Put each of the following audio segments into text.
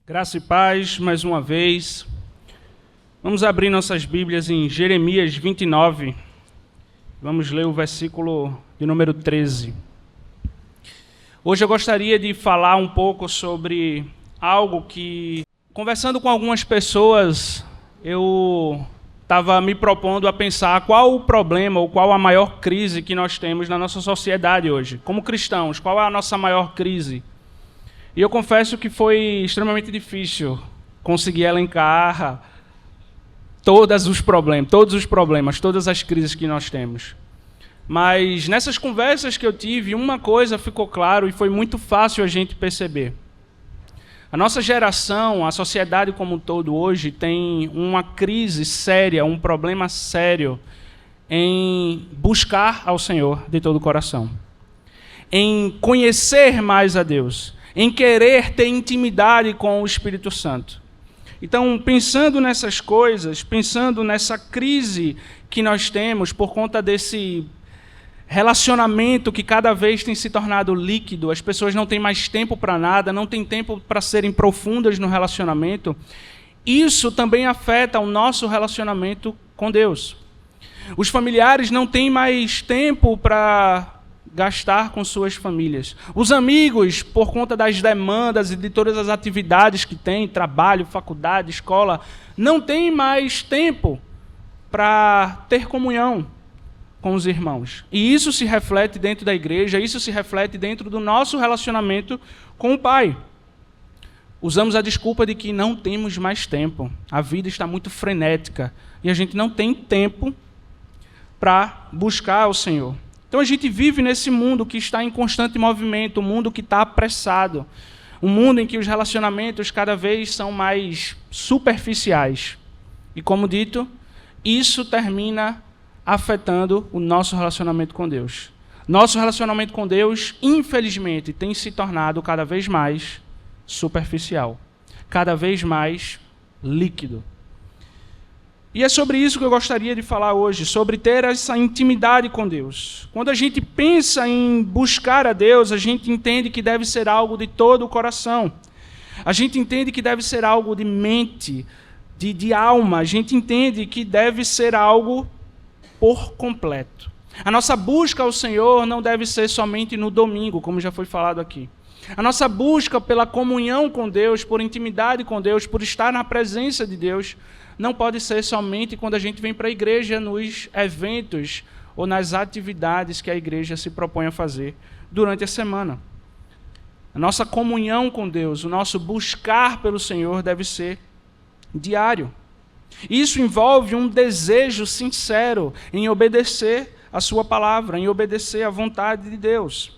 Graça e paz, mais uma vez. Vamos abrir nossas Bíblias em Jeremias 29. Vamos ler o versículo de número 13. Hoje eu gostaria de falar um pouco sobre algo que, conversando com algumas pessoas, eu estava me propondo a pensar qual o problema ou qual a maior crise que nós temos na nossa sociedade hoje. Como cristãos, qual é a nossa maior crise? E eu confesso que foi extremamente difícil conseguir elencar todos os problemas, todas as crises que nós temos. Mas nessas conversas que eu tive, uma coisa ficou claro e foi muito fácil a gente perceber. A nossa geração, a sociedade como um todo hoje, tem uma crise séria, um problema sério em buscar ao Senhor de todo o coração, em conhecer mais a Deus, em querer ter intimidade com o Espírito Santo. Então, pensando nessas coisas, pensando nessa crise que nós temos por conta desse relacionamento que cada vez tem se tornado líquido, as pessoas não têm mais tempo para nada, não têm tempo para serem profundas no relacionamento, isso também afeta o nosso relacionamento com Deus. Os familiares não têm mais tempo para gastar com suas famílias. Os amigos, por conta das demandas e de todas as atividades que têm, trabalho, faculdade, escola, não têm mais tempo para ter comunhão com os irmãos. E isso se reflete dentro da igreja, isso se reflete dentro do nosso relacionamento com o Pai. Usamos a desculpa de que não temos mais tempo. A vida está muito frenética e a gente não tem tempo para buscar o Senhor. Então a gente vive nesse mundo que está em constante movimento, um mundo que está apressado, um mundo em que os relacionamentos cada vez são mais superficiais. E como dito, isso termina afetando o nosso relacionamento com Deus. Nosso relacionamento com Deus, infelizmente, tem se tornado cada vez mais superficial, cada vez mais líquido. E é sobre isso que eu gostaria de falar hoje, sobre ter essa intimidade com Deus. Quando a gente pensa em buscar a Deus, a gente entende que deve ser algo de todo o coração. A gente entende que deve ser algo de mente, de alma. A gente entende que deve ser algo por completo. A nossa busca ao Senhor não deve ser somente no domingo, como já foi falado aqui. A nossa busca pela comunhão com Deus, por intimidade com Deus, por estar na presença de Deus, não pode ser somente quando a gente vem para a igreja, nos eventos ou nas atividades que a igreja se propõe a fazer durante a semana. A nossa comunhão com Deus, o nosso buscar pelo Senhor deve ser diário. Isso envolve um desejo sincero em obedecer a sua palavra, em obedecer à vontade de Deus.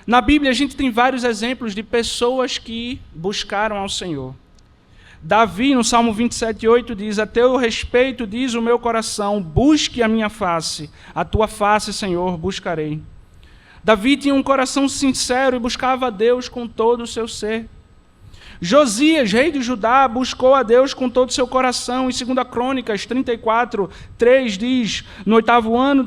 Na Bíblia a gente tem vários exemplos de pessoas que buscaram ao Senhor. Davi, no Salmo 27:8, diz: a teu respeito diz o meu coração, busque a minha face, a tua face, Senhor, buscarei. Davi tinha um coração sincero e buscava a Deus com todo o seu ser. Josias, rei de Judá, buscou a Deus com todo o seu coração. Em 2 Crônicas 34:3 diz: no 8º ano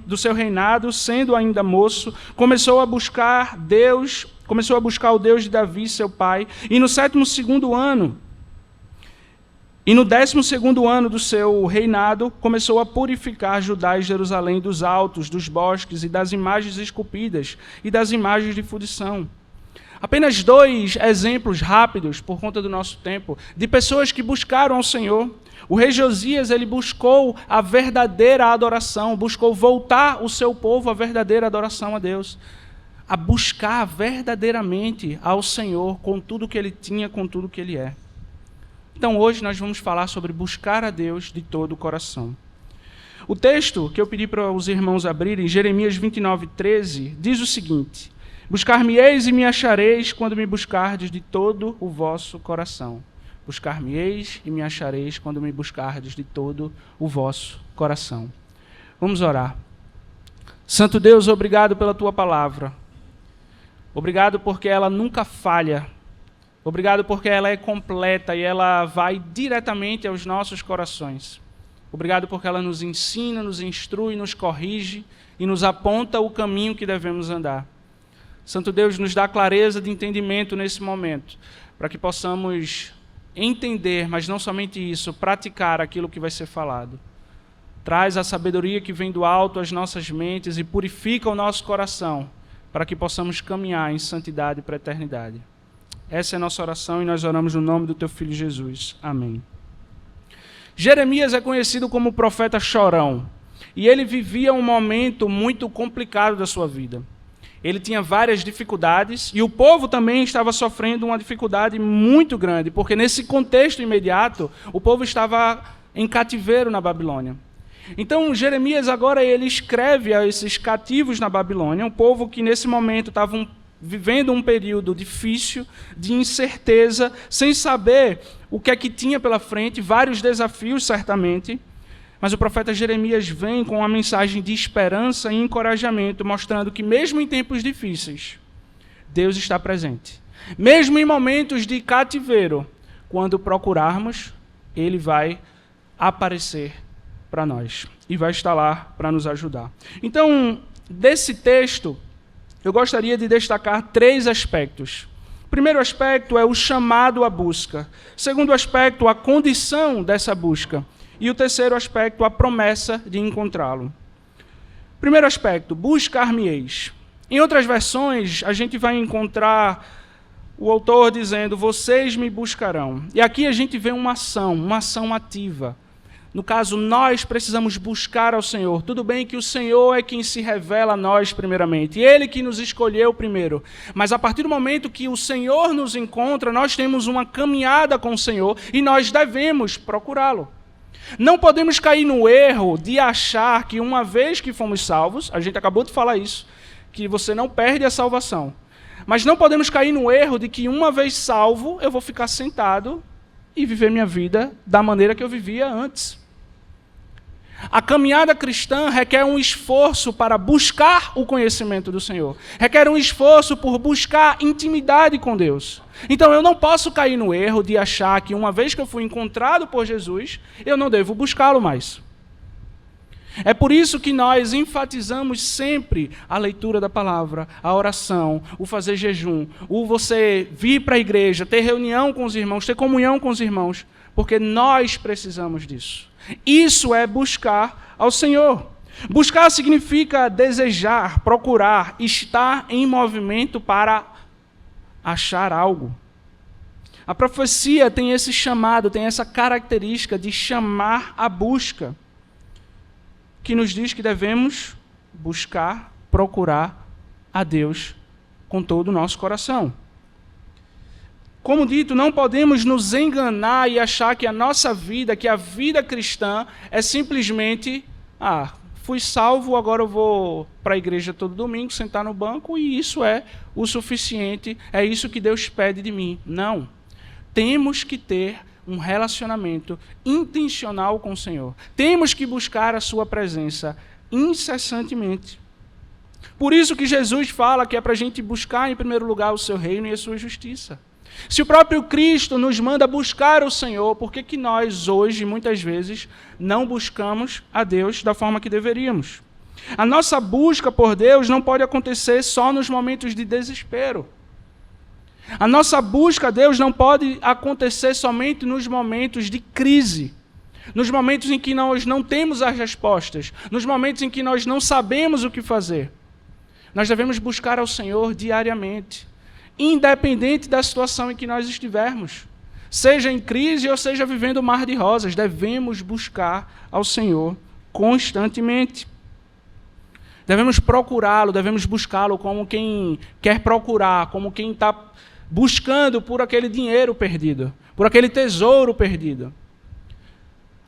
do seu reinado, sendo ainda moço, começou a buscar o Deus de Davi, seu pai, e no 12º ano, e no 12º ano do seu reinado, começou a purificar Judá e Jerusalém dos altos, dos bosques e das imagens esculpidas e das imagens de fundição. Apenas 2 exemplos rápidos, por conta do nosso tempo, de pessoas que buscaram ao Senhor. O rei Josias, ele buscou a verdadeira adoração, buscou voltar o seu povo à verdadeira adoração a Deus, a buscar verdadeiramente ao Senhor com tudo que ele tinha, com tudo que ele é. Então hoje nós vamos falar sobre buscar a Deus de todo o coração. O texto que eu pedi para os irmãos abrirem, Jeremias 29:13, diz o seguinte: buscar-me-eis e me achareis quando me buscardes de todo o vosso coração. Buscar-me-eis e me achareis quando me buscardes de todo o vosso coração. Vamos orar. Santo Deus, obrigado pela tua palavra. Obrigado porque ela nunca falha. Obrigado porque ela é completa e ela vai diretamente aos nossos corações. Obrigado porque ela nos ensina, nos instrui, nos corrige e nos aponta o caminho que devemos andar. Santo Deus, nos dá clareza de entendimento nesse momento, para que possamos entender, mas não somente isso, praticar aquilo que vai ser falado. Traz a sabedoria que vem do alto às nossas mentes e purifica o nosso coração, para que possamos caminhar em santidade para a eternidade. Essa é a nossa oração e nós oramos no nome do teu Filho Jesus. Amém. Jeremias é conhecido como o profeta chorão, e ele vivia um momento muito complicado da sua vida. Ele tinha várias dificuldades, e o povo também estava sofrendo uma dificuldade muito grande, porque nesse contexto imediato, o povo estava em cativeiro na Babilônia. Então, Jeremias agora ele escreve a esses cativos na Babilônia, um povo que nesse momento estavam vivendo um período difícil, de incerteza, sem saber o que é que tinha pela frente, vários desafios certamente, mas o profeta Jeremias vem com uma mensagem de esperança e encorajamento, mostrando que mesmo em tempos difíceis, Deus está presente. Mesmo em momentos de cativeiro, quando procurarmos, Ele vai aparecer para nós e vai estar lá para nos ajudar. Então, desse texto, eu gostaria de destacar 3 aspectos. O primeiro aspecto é o chamado à busca. O segundo aspecto, a condição dessa busca. E o terceiro aspecto, a promessa de encontrá-lo. Primeiro aspecto, buscar-me-eis. Em outras versões, a gente vai encontrar o autor dizendo, vocês me buscarão. E aqui a gente vê uma ação ativa. No caso, nós precisamos buscar ao Senhor. Tudo bem que o Senhor é quem se revela a nós primeiramente. Ele que nos escolheu primeiro. Mas a partir do momento que o Senhor nos encontra, nós temos uma caminhada com o Senhor e nós devemos procurá-lo. Não podemos cair no erro de achar que uma vez que fomos salvos, a gente acabou de falar isso, que você não perde a salvação. Mas não podemos cair no erro de que uma vez salvo, eu vou ficar sentado e viver minha vida da maneira que eu vivia antes. A caminhada cristã requer um esforço para buscar o conhecimento do Senhor. Requer um esforço por buscar intimidade com Deus. Então eu não posso cair no erro de achar que uma vez que eu fui encontrado por Jesus, eu não devo buscá-lo mais. É por isso que nós enfatizamos sempre a leitura da palavra, a oração, o fazer jejum, o você vir para a igreja, ter reunião com os irmãos, ter comunhão com os irmãos, porque nós precisamos disso. Isso é buscar ao Senhor. Buscar significa desejar, procurar, estar em movimento para achar algo. A profecia tem esse chamado, tem essa característica de chamar a busca, que nos diz que devemos buscar, procurar a Deus com todo o nosso coração. Como dito, não podemos nos enganar e achar que a nossa vida, que a vida cristã é simplesmente, fui salvo, agora eu vou para a igreja todo domingo, sentar no banco e isso é o suficiente, é isso que Deus pede de mim. Não. Temos que ter um relacionamento intencional com o Senhor. Temos que buscar a sua presença incessantemente. Por isso que Jesus fala que é para a gente buscar em primeiro lugar o seu reino e a sua justiça. Se o próprio Cristo nos manda buscar o Senhor, por que nós hoje, muitas vezes, não buscamos a Deus da forma que deveríamos? A nossa busca por Deus não pode acontecer só nos momentos de desespero. A nossa busca a Deus não pode acontecer somente nos momentos de crise, nos momentos em que nós não temos as respostas, nos momentos em que nós não sabemos o que fazer. Nós devemos buscar ao Senhor diariamente, independente da situação em que nós estivermos. Seja em crise ou seja vivendo o mar de rosas, devemos buscar ao Senhor constantemente. Devemos procurá-lo, devemos buscá-lo como quem quer procurar, como quem está buscando por aquele dinheiro perdido, por aquele tesouro perdido.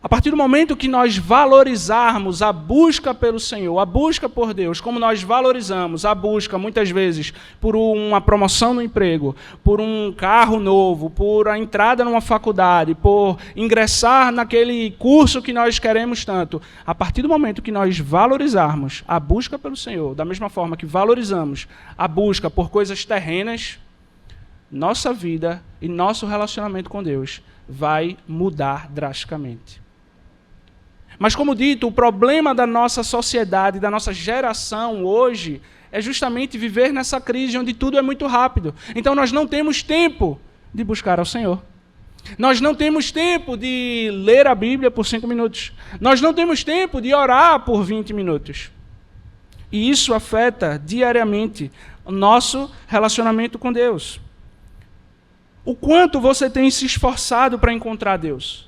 A partir do momento que nós valorizarmos a busca pelo Senhor, a busca por Deus, como nós valorizamos a busca, muitas vezes, por uma promoção no emprego, por um carro novo, por a entrada numa faculdade, por ingressar naquele curso que nós queremos tanto, a partir do momento que nós valorizarmos a busca pelo Senhor, da mesma forma que valorizamos a busca por coisas terrenas, nossa vida e nosso relacionamento com Deus vai mudar drasticamente. Mas, como dito, o problema da nossa sociedade, da nossa geração hoje, é justamente viver nessa crise onde tudo é muito rápido. Então, nós não temos tempo de buscar ao Senhor. Nós não temos tempo de ler a Bíblia por 5 minutos. Nós não temos tempo de orar por 20 minutos. E isso afeta diariamente o nosso relacionamento com Deus. O quanto você tem se esforçado para encontrar Deus?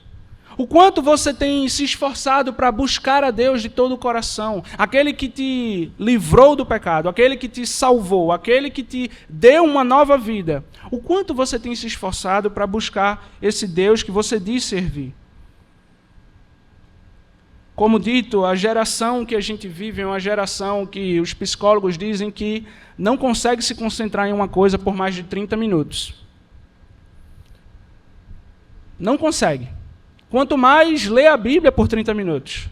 O quanto você tem se esforçado para buscar a Deus de todo o coração? Aquele que te livrou do pecado, aquele que te salvou, aquele que te deu uma nova vida. O quanto você tem se esforçado para buscar esse Deus que você diz servir? Como dito, a geração que a gente vive é uma geração que os psicólogos dizem que não consegue se concentrar em uma coisa por mais de 30 minutos. Não consegue. Quanto mais ler a Bíblia por 30 minutos.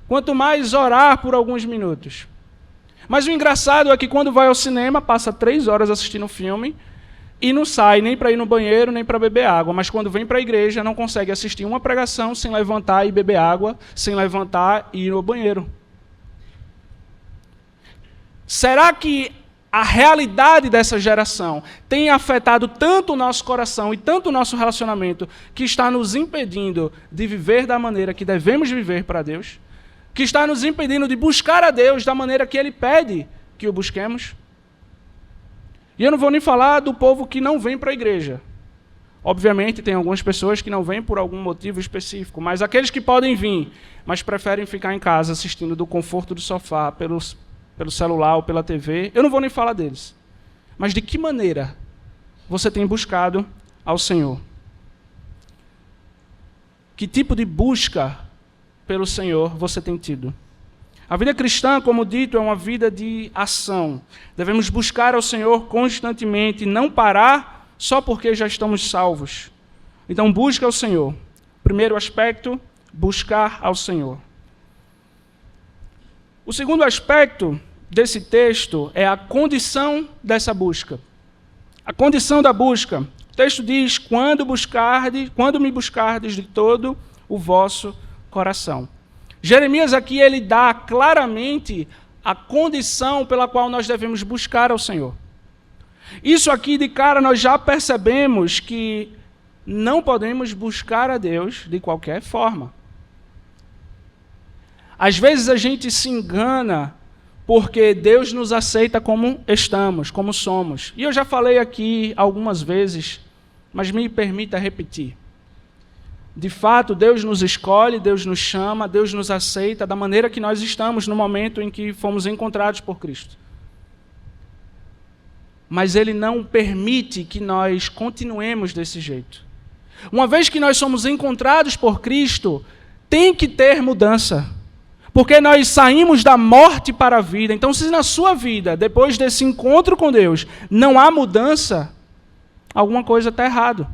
Quanto mais orar por alguns minutos. Mas o engraçado é que quando vai ao cinema, passa 3 horas assistindo um filme e não sai nem para ir no banheiro, nem para beber água. Mas quando vem para a igreja, não consegue assistir uma pregação sem levantar e beber água, sem levantar e ir no banheiro. Será que a realidade dessa geração tem afetado tanto o nosso coração e tanto o nosso relacionamento que está nos impedindo de viver da maneira que devemos viver para Deus? Que está nos impedindo de buscar a Deus da maneira que Ele pede que o busquemos? E eu não vou nem falar do povo que não vem para a igreja. Obviamente, tem algumas pessoas que não vêm por algum motivo específico, mas aqueles que podem vir, mas preferem ficar em casa assistindo do conforto do sofá, pelo celular ou pela TV, eu não vou nem falar deles. Mas de que maneira você tem buscado ao Senhor? Que tipo de busca pelo Senhor você tem tido? A vida cristã, como dito, é uma vida de ação. Devemos buscar ao Senhor constantemente, não parar só porque já estamos salvos. Então, busca ao Senhor. Primeiro aspecto, buscar ao Senhor. O segundo aspecto desse texto é a condição dessa busca. A condição da busca. O texto diz, quando me buscardes de todo o vosso coração. Jeremias aqui ele dá claramente a condição pela qual nós devemos buscar ao Senhor. Isso aqui de cara nós já percebemos que não podemos buscar a Deus de qualquer forma. Às vezes a gente se engana porque Deus nos aceita como estamos, como somos. E eu já falei aqui algumas vezes, mas me permita repetir. De fato, Deus nos escolhe, Deus nos chama, Deus nos aceita da maneira que nós estamos no momento em que fomos encontrados por Cristo. Mas Ele não permite que nós continuemos desse jeito. Uma vez que nós somos encontrados por Cristo, tem que ter mudança. Porque nós saímos da morte para a vida. Então, se na sua vida, depois desse encontro com Deus, não há mudança, alguma coisa está errado.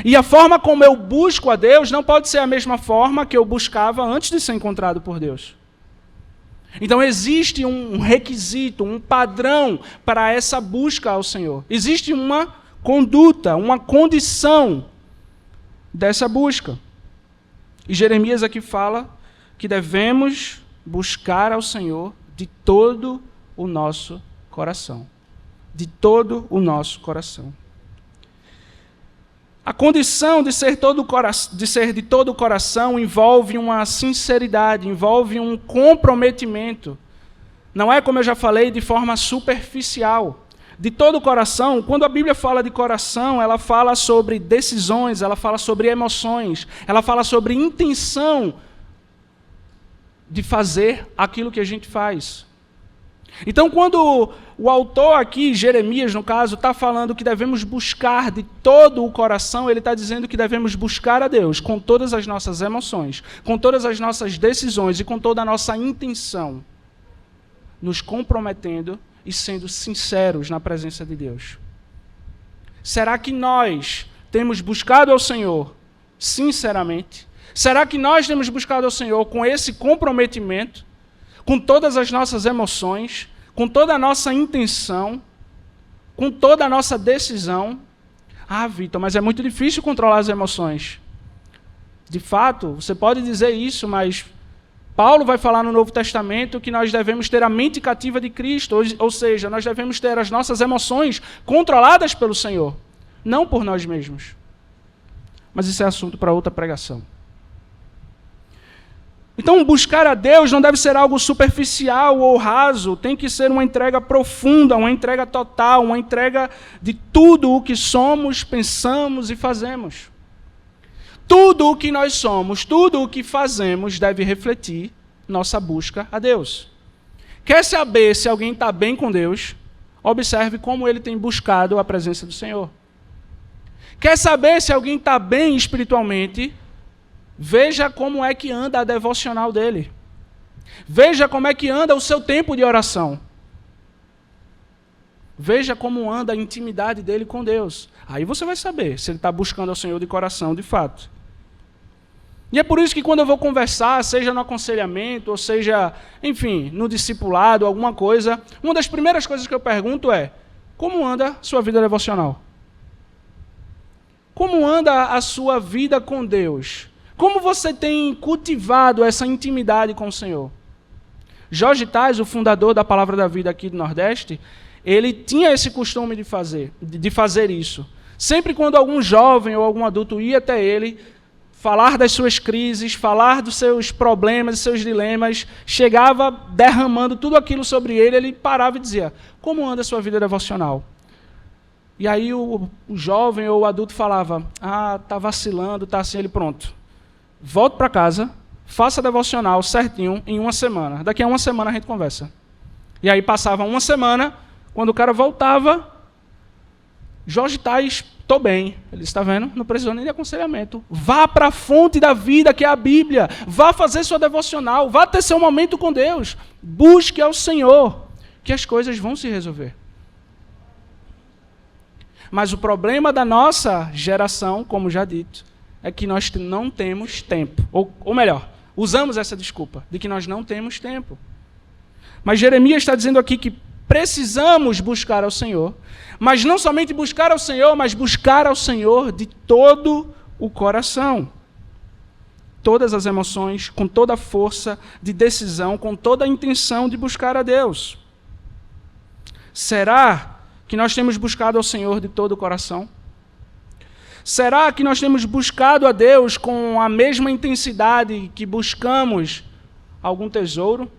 E a forma como eu busco a Deus não pode ser a mesma forma que eu buscava antes de ser encontrado por Deus. Então, existe um requisito, um padrão para essa busca ao Senhor. Existe uma conduta, uma condição dessa busca. E Jeremias aqui fala que devemos buscar ao Senhor de todo o nosso coração. De todo o nosso coração. A condição de ser de todo o coração envolve uma sinceridade, envolve um comprometimento. Não é, como eu já falei, de forma superficial. De todo o coração, quando a Bíblia fala de coração, ela fala sobre decisões, ela fala sobre emoções, ela fala sobre intenção de fazer aquilo que a gente faz. Então, quando o autor aqui, Jeremias, no caso, está falando que devemos buscar de todo o coração, ele está dizendo que devemos buscar a Deus com todas as nossas emoções, com todas as nossas decisões e com toda a nossa intenção, nos comprometendo e sendo sinceros na presença de Deus. Será que nós temos buscado ao Senhor sinceramente? Será que nós temos buscado ao Senhor com esse comprometimento, com todas as nossas emoções, com toda a nossa intenção, com toda a nossa decisão? Ah, Vitor, mas é muito difícil controlar as emoções. De fato, você pode dizer isso, mas Paulo vai falar no Novo Testamento que nós devemos ter a mente cativa de Cristo, ou seja, nós devemos ter as nossas emoções controladas pelo Senhor. não por nós mesmos. Mas isso é assunto para outra pregação. Então, buscar a Deus não deve ser algo superficial ou raso, tem que ser uma entrega profunda, uma entrega total, uma entrega de tudo o que somos, pensamos e fazemos. Tudo o que nós somos, tudo o que fazemos deve refletir nossa busca a Deus. Quer saber se alguém está bem com Deus? Observe como ele tem buscado a presença do Senhor. Quer saber se alguém está bem espiritualmente? Veja como é que anda a devocional dele. Veja como é que anda o seu tempo de oração. Veja como anda a intimidade dele com Deus. Aí você vai saber se ele está buscando ao Senhor de coração, de fato. E é por isso que quando eu vou conversar, seja no aconselhamento, ou seja, enfim, no discipulado, alguma coisa, uma das primeiras coisas que eu pergunto é: como anda sua vida devocional? Como anda a sua vida com Deus? Como você tem cultivado essa intimidade com o Senhor? Jorge Tais, o fundador da Palavra da Vida aqui do Nordeste, ele tinha esse costume de fazer isso. Sempre quando algum jovem ou algum adulto ia até ele, falar das suas crises, falar dos seus problemas, dos seus dilemas, chegava derramando tudo aquilo sobre ele, ele parava e dizia: como anda a sua vida devocional? E aí o jovem ou o adulto falava: está vacilando, está assim. Ele: pronto, volto para casa, faça a devocional certinho em uma semana. Daqui a uma semana a gente conversa. E aí passava uma semana, quando o cara voltava, Jorge Tais: estou bem. Ele: está vendo? Não precisou nem de aconselhamento. Vá para a fonte da vida, que é a Bíblia. Vá fazer sua devocional. Vá ter seu momento com Deus. Busque ao Senhor, que as coisas vão se resolver. Mas o problema da nossa geração, como já dito, é que nós não temos tempo. Ou melhor, usamos essa desculpa de que nós não temos tempo. Mas Jeremias está dizendo aqui que precisamos buscar ao Senhor, mas não somente buscar ao Senhor, mas buscar ao Senhor de todo o coração. Todas as emoções, com toda a força de decisão, com toda a intenção de buscar a Deus. Será que nós temos buscado ao Senhor de todo o coração? Será que nós temos buscado a Deus com a mesma intensidade que buscamos algum tesouro?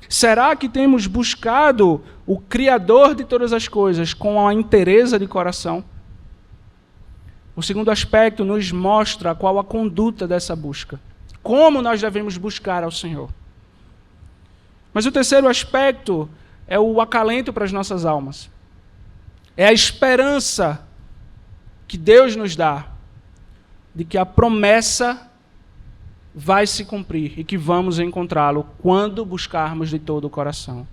Será que temos buscado o Criador de todas as coisas com a inteireza de coração? O segundo aspecto nos mostra qual a conduta dessa busca. Como nós devemos buscar ao Senhor. Mas o terceiro aspecto é o acalento para as nossas almas. É a esperança que Deus nos dá de que a promessa vai se cumprir e que vamos encontrá-lo quando buscarmos de todo o coração.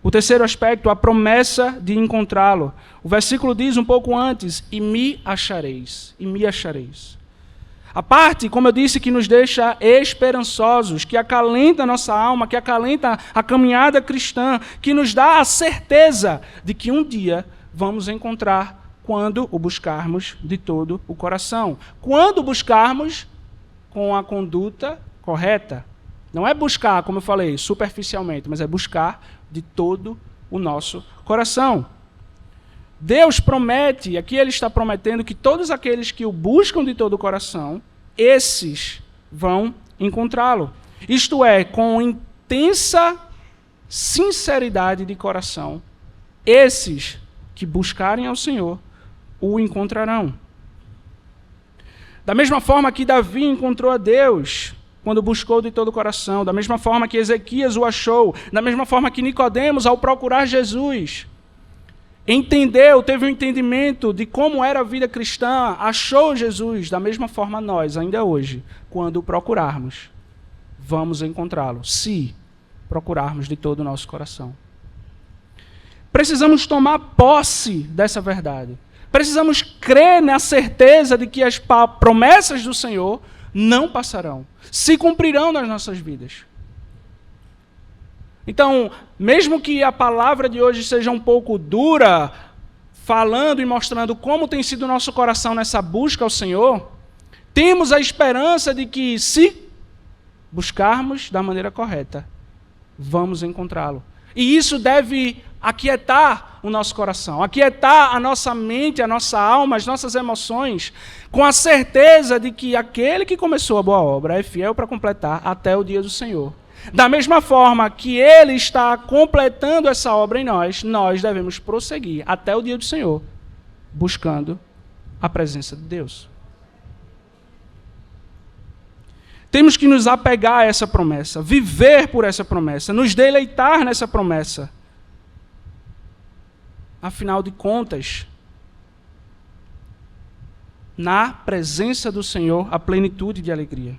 O terceiro aspecto, a promessa de encontrá-lo. O versículo diz um pouco antes: e me achareis, e me achareis. A parte, como eu disse, que nos deixa esperançosos, que acalenta a nossa alma, que acalenta a caminhada cristã, que nos dá a certeza de que um dia vamos encontrar quando o buscarmos de todo o coração. Quando buscarmos com a conduta correta. Não é buscar, como eu falei, superficialmente, mas é buscar de todo o nosso coração. Deus promete, aqui Ele está prometendo que todos aqueles que o buscam de todo o coração, esses vão encontrá-lo. Isto é, com intensa sinceridade de coração, esses que buscarem ao Senhor o encontrarão. Da mesma forma que Davi encontrou a Deus quando buscou de todo o coração, da mesma forma que Ezequias o achou, da mesma forma que Nicodemos, ao procurar Jesus, entendeu, teve um entendimento de como era a vida cristã, achou Jesus, da mesma forma nós, ainda hoje, quando o procurarmos, vamos encontrá-lo, se procurarmos de todo o nosso coração. Precisamos tomar posse dessa verdade. Precisamos crer na certeza de que as promessas do Senhor não passarão, se cumprirão nas nossas vidas. Então, mesmo que a palavra de hoje seja um pouco dura, falando e mostrando como tem sido o nosso coração nessa busca ao Senhor, temos a esperança de que, se buscarmos da maneira correta, vamos encontrá-lo. E isso deve aquietar o nosso coração, aquietar a nossa mente, a nossa alma, as nossas emoções, com a certeza de que aquele que começou a boa obra é fiel para completar até o dia do Senhor. Da mesma forma que Ele está completando essa obra em nós, nós devemos prosseguir até o dia do Senhor, buscando a presença de Deus. Temos que nos apegar a essa promessa, viver por essa promessa, nos deleitar nessa promessa. Afinal de contas, na presença do Senhor, a plenitude de alegria.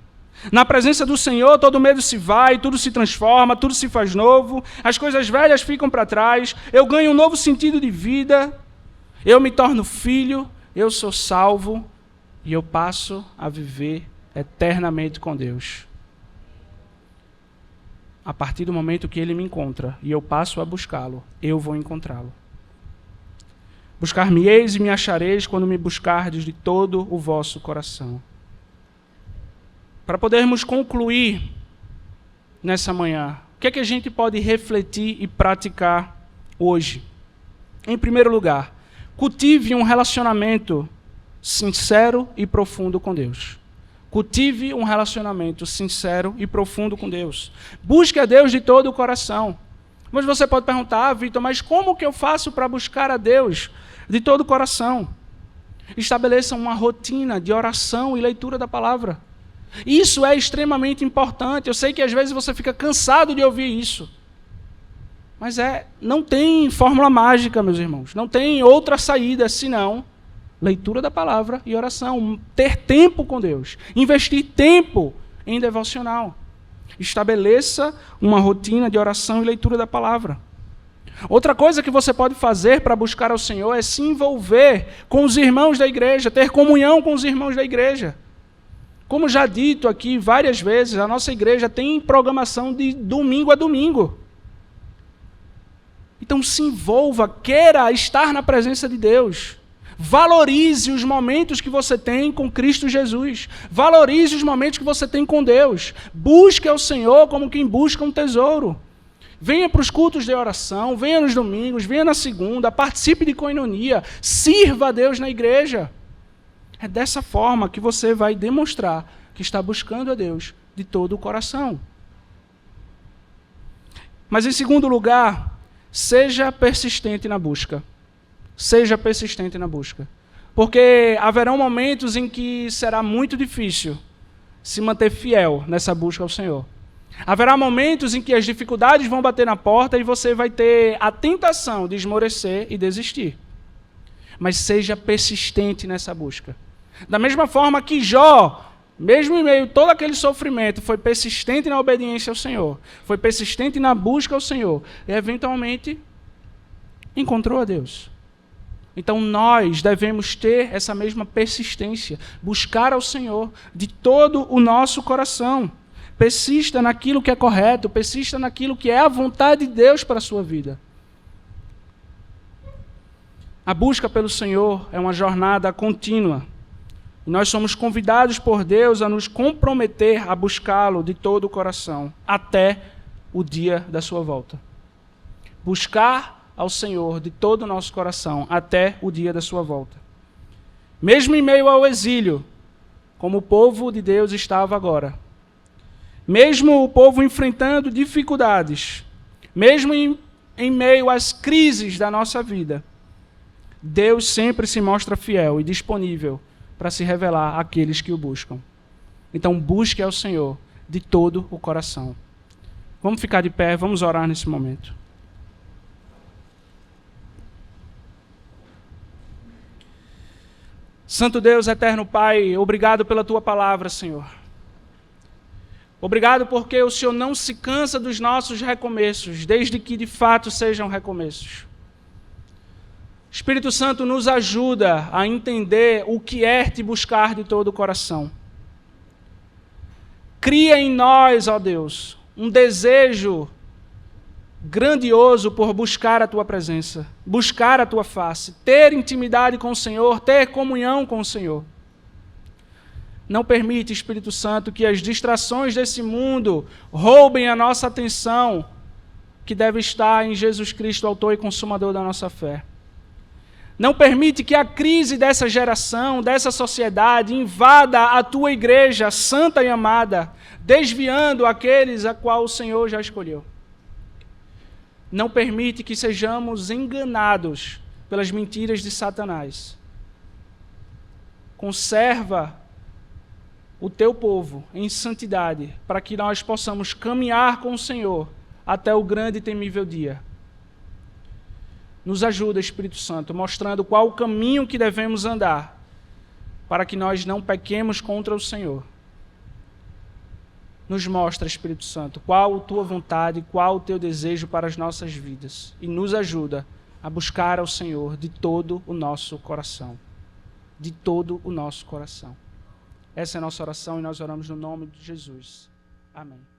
Na presença do Senhor, todo medo se vai, tudo se transforma, tudo se faz novo, as coisas velhas ficam para trás, eu ganho um novo sentido de vida, eu me torno filho, eu sou salvo e eu passo a viver eternamente com Deus. A partir do momento que Ele me encontra e eu passo a buscá-lo, eu vou encontrá-lo. Buscar-me-eis e me achareis quando me buscardes de todo o vosso coração. Para podermos concluir nessa manhã, o que é que a gente pode refletir e praticar hoje? Em primeiro lugar, cultive um relacionamento sincero e profundo com Deus. Cultive um relacionamento sincero e profundo com Deus. Busque a Deus de todo o coração. Mas você pode perguntar, Vitor, mas como que eu faço para buscar a Deus de todo o coração? Estabeleça uma rotina de oração e leitura da palavra. Isso é extremamente importante. Eu sei que às vezes você fica cansado de ouvir isso. Mas não tem fórmula mágica, meus irmãos. Não tem outra saída senão leitura da palavra e oração. Ter tempo com Deus. Investir tempo em devocional. Estabeleça uma rotina de oração e leitura da palavra. Outra coisa que você pode fazer para buscar ao Senhor é se envolver com os irmãos da igreja, ter comunhão com os irmãos da igreja. Como já dito aqui várias vezes, a nossa igreja tem programação de domingo a domingo. Então se envolva, queira estar na presença de Deus. Valorize os momentos que você tem com Cristo Jesus. Valorize os momentos que você tem com Deus. Busque ao Senhor como quem busca um tesouro. Venha para os cultos de oração, venha nos domingos, venha na segunda, participe de coinonia, sirva a Deus na igreja. É dessa forma que você vai demonstrar que está buscando a Deus de todo o coração. Mas em segundo lugar, seja persistente na busca. Seja persistente na busca. Porque haverão momentos em que será muito difícil se manter fiel nessa busca ao Senhor. Haverá momentos em que as dificuldades vão bater na porta e você vai ter a tentação de esmorecer e desistir. Mas seja persistente nessa busca. Da mesma forma que Jó, mesmo em meio a todo aquele sofrimento, foi persistente na obediência ao Senhor, foi persistente na busca ao Senhor, e eventualmente encontrou a Deus. Então nós devemos ter essa mesma persistência, buscar ao Senhor de todo o nosso coração. Persista naquilo que é correto, persista naquilo que é a vontade de Deus para a sua vida. A busca pelo Senhor é uma jornada contínua. E nós somos convidados por Deus a nos comprometer a buscá-lo de todo o coração, até o dia da sua volta. Buscar ao Senhor de todo o nosso coração, até o dia da sua volta. Mesmo em meio ao exílio, como o povo de Deus estava agora, mesmo o povo enfrentando dificuldades, mesmo em meio às crises da nossa vida, Deus sempre se mostra fiel e disponível para se revelar àqueles que o buscam. Então busque ao Senhor de todo o coração. Vamos ficar de pé, vamos orar nesse momento. Santo Deus, eterno Pai, obrigado pela Tua palavra, Senhor. Obrigado porque o Senhor não se cansa dos nossos recomeços, desde que de fato sejam recomeços. Espírito Santo nos ajuda a entender o que é te buscar de todo o coração. Cria em nós, ó Deus, um desejo grandioso por buscar a Tua presença, buscar a Tua face, ter intimidade com o Senhor, ter comunhão com o Senhor. Não permite, Espírito Santo, que as distrações desse mundo roubem a nossa atenção que deve estar em Jesus Cristo, autor e consumador da nossa fé. Não permite que a crise dessa geração, dessa sociedade, invada a tua igreja santa e amada, desviando aqueles a qual o Senhor já escolheu. Não permite que sejamos enganados pelas mentiras de Satanás. Conserva o teu povo em santidade, para que nós possamos caminhar com o Senhor até o grande e temível dia. Nos ajuda, Espírito Santo, mostrando qual o caminho que devemos andar, para que nós não pequemos contra o Senhor. Nos mostra, Espírito Santo, qual a tua vontade, qual o teu desejo para as nossas vidas. E nos ajuda a buscar ao Senhor de todo o nosso coração. De todo o nosso coração. Essa é a nossa oração e nós oramos no nome de Jesus. Amém.